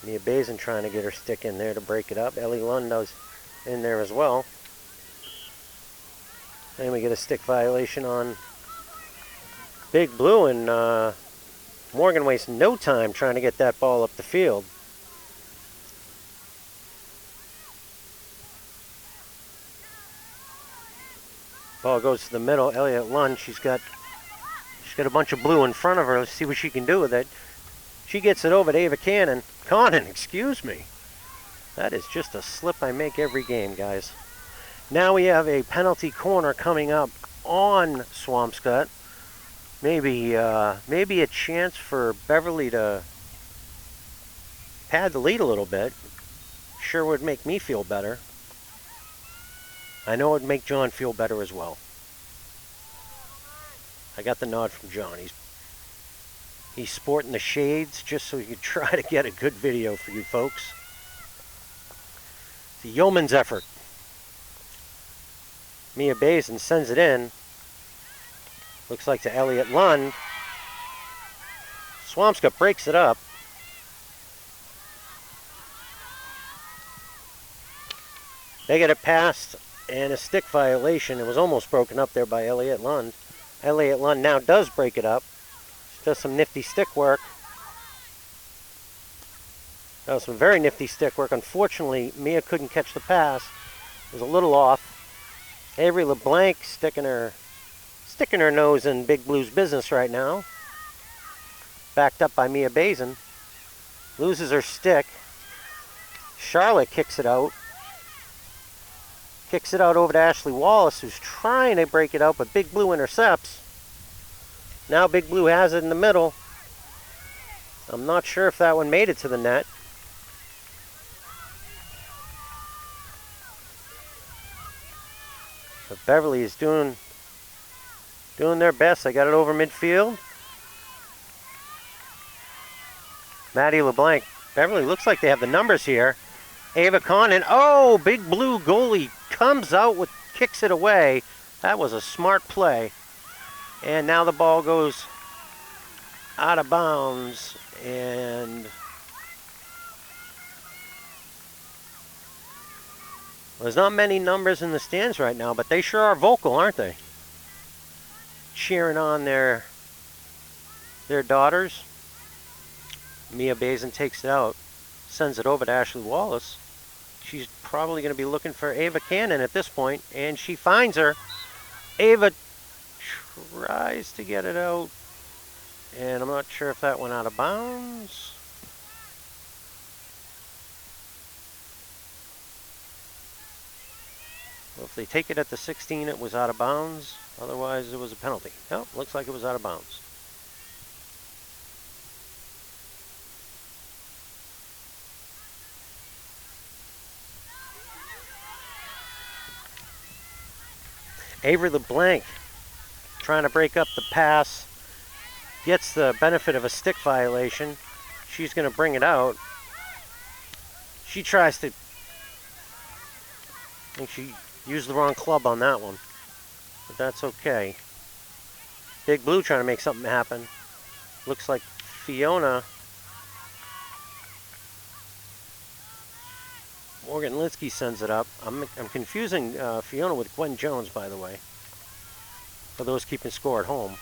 Mia Bazin trying to get her stick in there to break it up. Ellie Lund's in there as well. And we get a stick violation on Big Blue, and Morgan wastes no time trying to get that ball up the field. Ball goes to the middle. Elliott Lund, she's got a bunch of blue in front of her. Let's see what she can do with it. She gets it over to Ava Connon, excuse me. That is just a slip I make every game, guys. Now we have a penalty corner coming up on Swampscott. Maybe a chance for Beverly to pad the lead a little bit. Sure would make me feel better. I know it would make John feel better as well. I got the nod from John. He's sporting the shades just so he could try to get a good video for you folks. It's a yeoman's effort. Mia Bazin sends it in. Looks like to Elliott Lund. Swampscott breaks it up. They get it past and a stick violation. It was almost broken up there by Elliott Lund. Elliott Lund now does break it up. She does some nifty stick work. That was some very nifty stick work. Unfortunately, Mia couldn't catch the pass. It was a little off. Avery LeBlanc sticking her nose in Big Blue's business right now. Backed up by Mia Bazin. Loses her stick. Charlotte kicks it out. Kicks it out over to Ashley Wallace, who's trying to break it out, but Big Blue intercepts. Now Big Blue has it in the middle. I'm not sure if that one made it to the net. But Beverly is doing their best. They got it over midfield. Maddie LeBlanc. Beverly looks like they have the numbers here. Ava Connon. Oh, Big Blue goalie comes out with, kicks it away. That was a smart play. And now the ball goes out of bounds. And there's not many numbers in the stands right now, but they sure are vocal, aren't they? Cheering on their daughters. Mia Bazin takes it out, sends it over to Ashley Wallace. She's probably going to be looking for Ava Cannon at this point, and she finds her. Ava tries to get it out, and I'm not sure if that went out of bounds. Well, if they take it at the 16, it was out of bounds. Otherwise, it was a penalty. Nope, looks like it was out of bounds. Avery LeBlanc trying to break up the pass. Gets the benefit of a stick violation. She's going to bring it out. She tries to... I think she used the wrong club on that one. But that's okay. Big Blue trying to make something happen. Looks like Fiona... Morgan Linsky sends it up. I'm confusing Fiona with Gwen Jones, by the way. For those keeping score at home.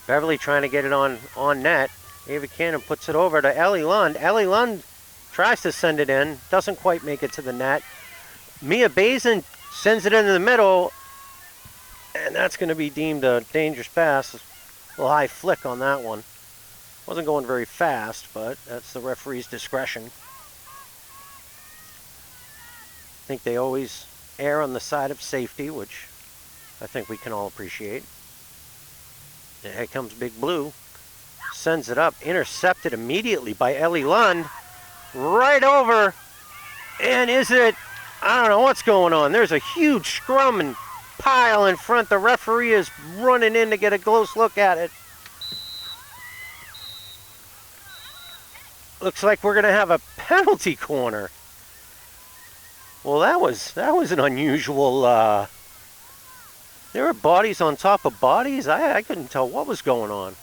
Beverly trying to get it on net. Ava Cannon puts it over to Ellie Lund. Ellie Lund tries to send it in. Doesn't quite make it to the net. Mia Bazin sends it into the middle. And that's going to be deemed a dangerous pass. A little high flick on that one. Wasn't going very fast, but that's the referee's discretion. I think they always err on the side of safety, which I think we can all appreciate. Here comes Big Blue. Sends it up. Intercepted immediately by Ellie Lund. Right over. And is it... I don't know what's going on. There's a huge scrum and pile in front. The referee is running in to get a close look at it. Looks like we're going to have a penalty corner. Well, that was an unusual... There were bodies on top of bodies. I couldn't tell what was going on.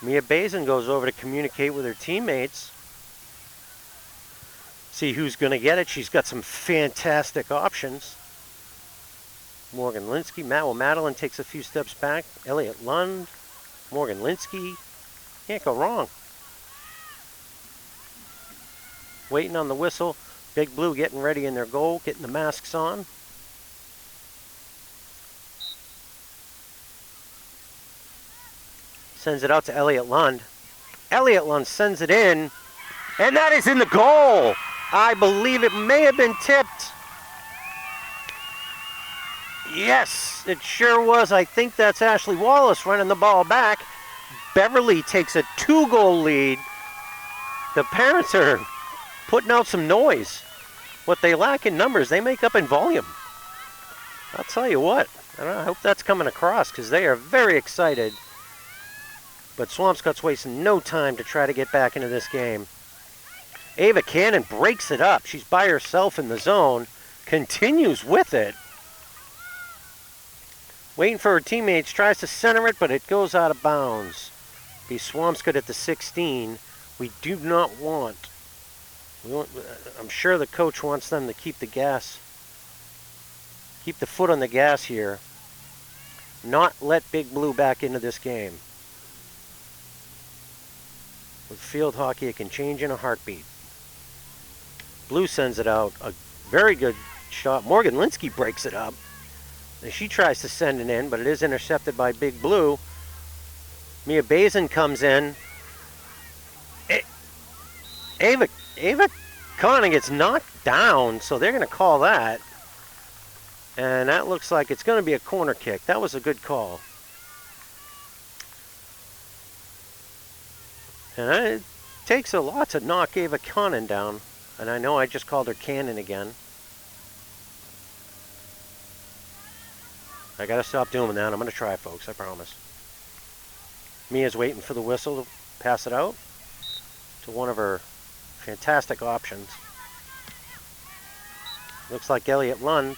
Mia Bazin goes over to communicate with her teammates. See who's going to get it. She's got some fantastic options. Morgan Linsky. Madeline takes a few steps back. Elliot Lund. Morgan Linsky. Can't go wrong. Waiting on the whistle. Big Blue getting ready in their goal, getting the masks on. Sends it out to Elliot Lund. Elliot Lund sends it in, and that is in the goal. I believe it may have been tipped. Yes, it sure was. I think that's Ashley Wallace running the ball back. Beverly takes a 2-goal lead. The parents are putting out some noise. What they lack in numbers, they make up in volume. I'll tell you what, I hope that's coming across because they are very excited. But Swampscott's wasting no time to try to get back into this game. Ava Cannon breaks it up. She's by herself in the zone, continues with it. Waiting for her teammates, tries to center it, but it goes out of bounds. Be Swampscott at the 16. We do not want... I'm sure the coach wants them to keep the gas, keep the foot on the gas here, not let Big Blue back into this game. With field hockey, it can change in a heartbeat. Blue sends it out, a very good shot. Morgan Linsky breaks it up. And she tries to send it in, but it is intercepted by Big Blue. Mia Bazin comes in. Ava Conning gets knocked down, so they're going to call that. And that looks like it's going to be a corner kick. That was a good call. And it takes a lot to knock Ava Conning down. And I know I just called her Cannon again. I got to stop doing that. I'm going to try, folks, I promise. Mia's waiting for the whistle to pass it out to one of her fantastic options. Looks like Elliot Lund.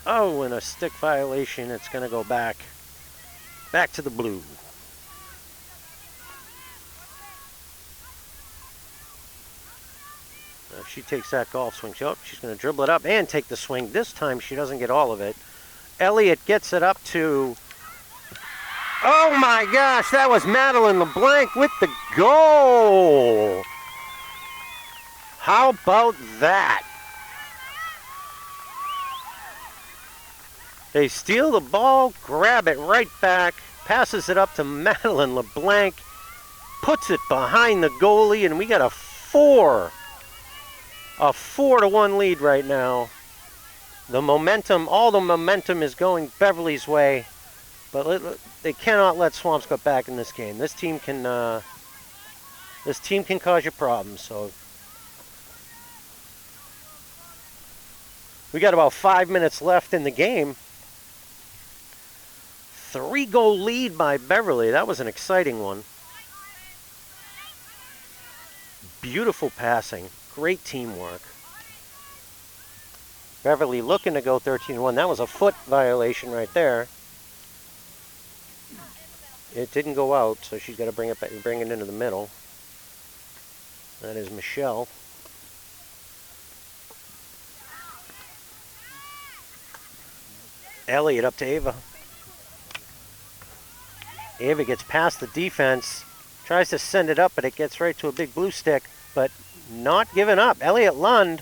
Oh, and a stick violation. It's going to go back to the Blue. If she takes that golf swing, she's going to dribble it up and take the swing. This time she doesn't get all of it. Elliot gets it up to... Oh my gosh, that was Madeline LeBlanc with the goal. How about that? They steal the ball, grab it right back, passes it up to Madeline LeBlanc, puts it behind the goalie, and we got a 4-1 lead right now. The momentum, all the momentum is going Beverly's way, but they cannot let Swampscott back in this game. This team can This team can cause you problems, so. We got about 5 minutes left in the game. 3-goal lead by Beverly. That was an exciting one. Beautiful passing. Great teamwork. Beverly looking to go 13-1. That was a foot violation right there. It didn't go out, so she's got to bring it into the middle. That is Michelle. Elliott up to Ava. Ava gets past the defense, tries to send it up, but it gets right to a big blue stick, but not giving up. Elliott Lund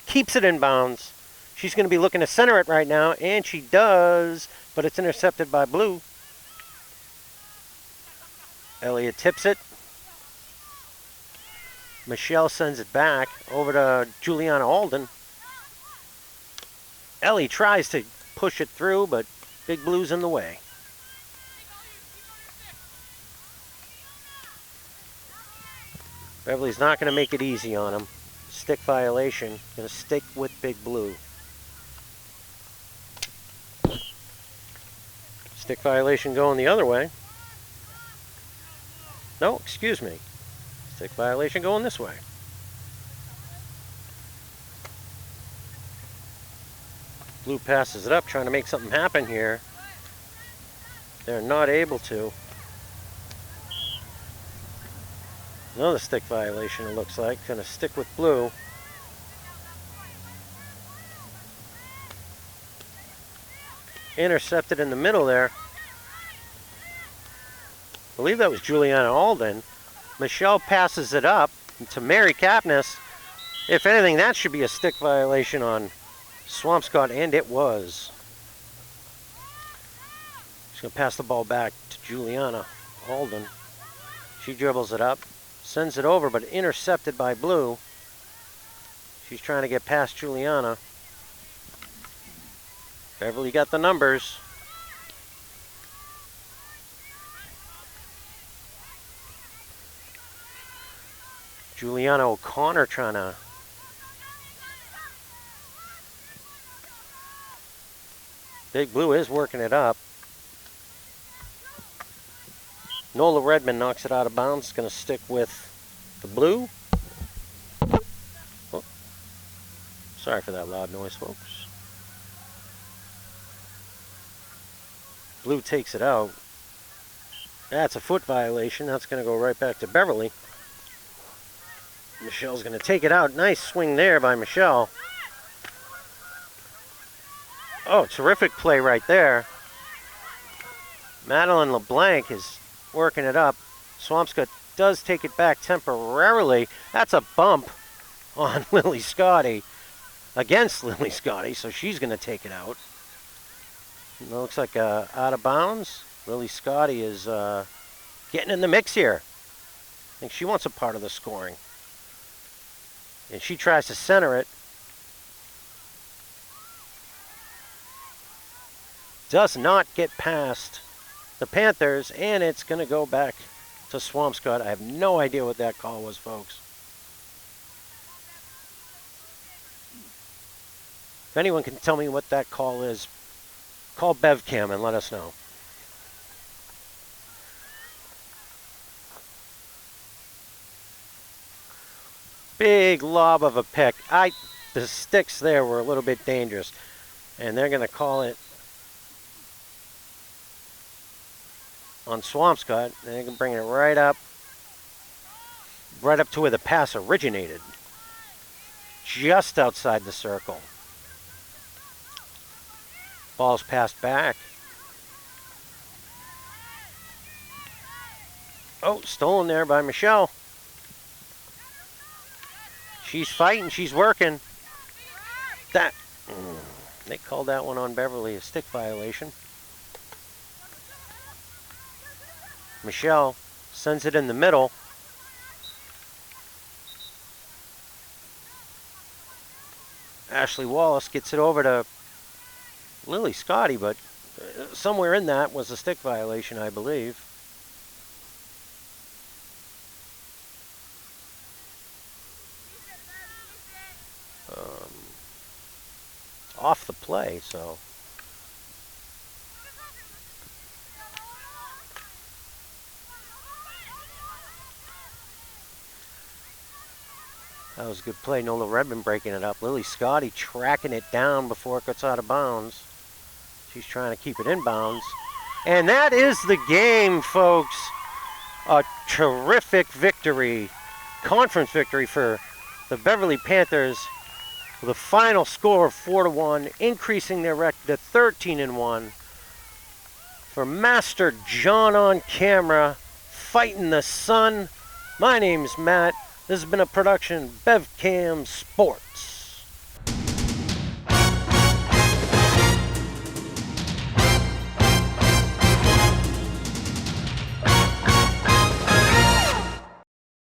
keeps it in bounds. She's going to be looking to center it right now, and she does, but it's intercepted by blue. Elliott tips it. Michelle sends it back over to Juliana Alden. Ellie tries to push it through, but big blue's in the way. Beverly's not going to make it easy on him. Stick violation. Going to stick with big blue. Stick violation going the other way. No, excuse me. Stick violation going this way. Blue passes it up, trying to make something happen here. They're not able to. Another stick violation, it looks like. Going to stick with blue. Intercepted in the middle there. I believe that was Juliana Alden. Michelle passes it up to Mary Kapnis. If anything, that should be a stick violation on Swampscott, and it was. She's going to pass the ball back to Juliana Alden. She dribbles it up, sends it over, but intercepted by blue. She's trying to get past Juliana. Beverly got the numbers. Juliana O'Connor trying to Big Blue is working it up. Nola Redmond knocks it out of bounds. It's going to stick with the blue. Oh. Sorry for that loud noise, folks. Blue takes it out. That's a foot violation. That's going to go right back to Beverly. Michelle's going to take it out. Nice swing there by Michelle. Oh, terrific play right there. Madeline LeBlanc is working it up. Swampscott does take it back temporarily. That's a bump on Lily Scotty. Against Lily Scotty, so she's going to take it out. It looks like out of bounds. Lily Scotty is getting in the mix here. I think she wants a part of the scoring. And she tries to center it. Does not get past the Panthers, and it's going to go back to Swampscott. I have no idea what that call was, folks. If anyone can tell me what that call is, call BevCam and let us know. Big lob of a pick. The sticks there were a little bit dangerous, and they're going to call it on Swampscott. And they can bring it right up to where the pass originated, just outside the circle. Ball's passed back. Oh, stolen there by Michelle. She's fighting, she's working. They called that one on Beverly a stick violation. Michelle sends it in the middle. Ashley Wallace gets it over to Lily Scotty, but somewhere in that was a stick violation, I believe. off the play, so. That was a good play. Nola Redmond breaking it up. Lily Scotty tracking it down before it gets out of bounds. She's trying to keep it in bounds. And that is the game, folks. A terrific victory, conference victory for the Beverly Panthers with a final score of 4-1, increasing their record to 13-1. For Master John on camera, fighting the sun, my name's Matt. This has been a production, BevCam Sports.